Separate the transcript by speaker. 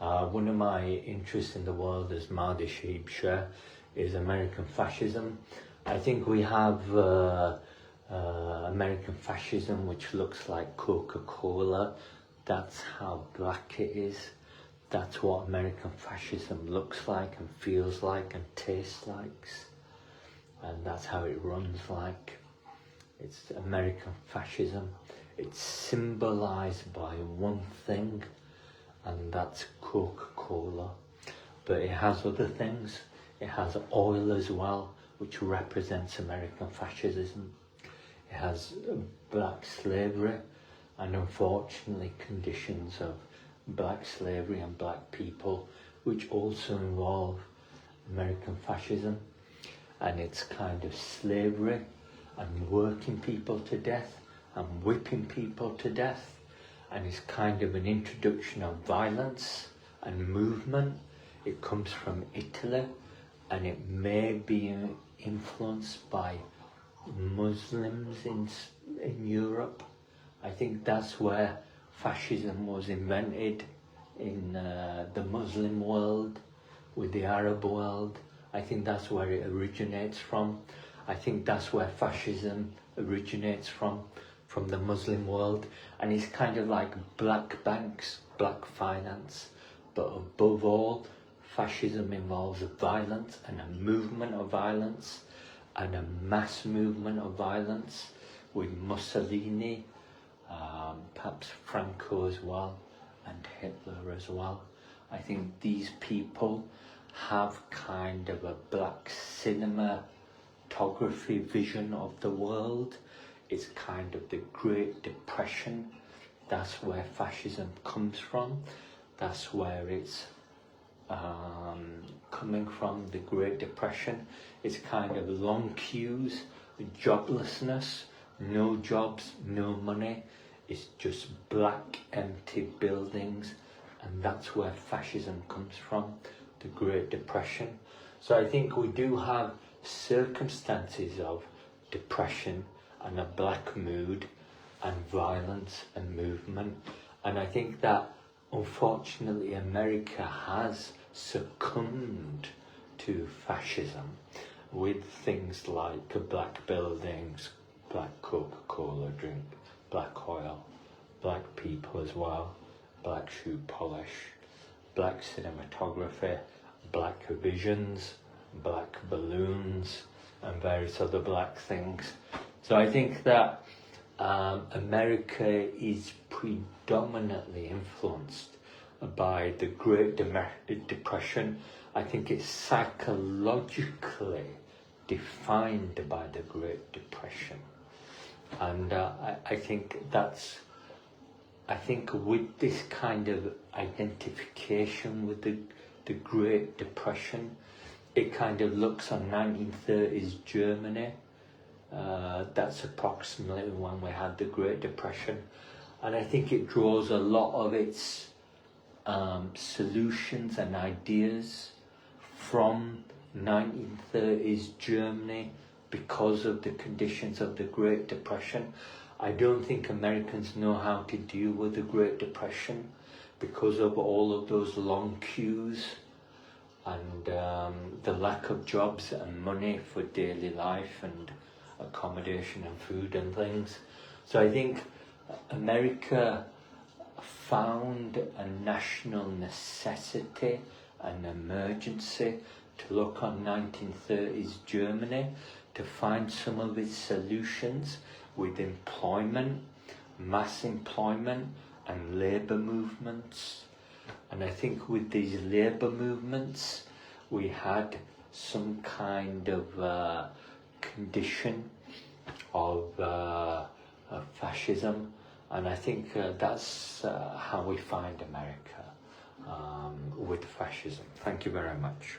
Speaker 1: One of my interests in the world, as Mahdi Shaheeb Sher, is American fascism. I think we have American fascism, which looks like Coca-Cola. That's how black it is. That's what American fascism looks like and feels like and tastes like. And that's how it runs like. It's American fascism. It's symbolized by one thing, and that's Coca-Cola. But it has other things. It has oil as well, which represents American fascism. It has black slavery, and unfortunately conditions of black slavery and black people, which also involve American fascism. And it's kind of slavery and working people to death and whipping people to death. And it's kind of an introduction of violence and movement. It comes from Italy, and it may be influenced by Muslims in Europe. I think that's where fascism was invented, in the Muslim world, with the Arab world. I think that's where it originates from. I think that's where fascism originates from the Muslim world. And it's kind of like black banks, black finance. But above all, fascism involves violence and a movement of violence and a mass movement of violence, with Mussolini, perhaps Franco as well, and Hitler as well. I think these people have kind of a black cinematography vision of the world. It's kind of the Great Depression. That's where fascism comes from. That's where it's coming from, the Great Depression. It's kind of long queues, joblessness, no jobs, no money. It's just black, empty buildings, and that's where fascism comes from, the Great Depression. So I think we do have circumstances of depression and a black mood and violence and movement. And I think that unfortunately America has succumbed to fascism with things like black buildings, black Coca-Cola drink, black oil, black people as well, black shoe polish, black cinematography, black visions, black balloons, and various other black things. So I think that America is predominantly influenced by the Great Depression. I think it's psychologically defined by the Great Depression. And I think with this kind of identification with the Great Depression, it kind of looks on 1930s Germany. That's approximately when we had the Great Depression. And I think it draws a lot of its solutions and ideas from 1930s Germany because of the conditions of the Great Depression. I don't think Americans know how to deal with the Great Depression because of all of those long queues and the lack of jobs and money for daily life and accommodation and food and things. So I think America found a national necessity, an emergency, to look on 1930s Germany to find some of its solutions with employment, mass employment and labour movements. And I think with these labour movements we had some kind of condition of fascism, and I think that's how we find America with fascism. Thank you very much.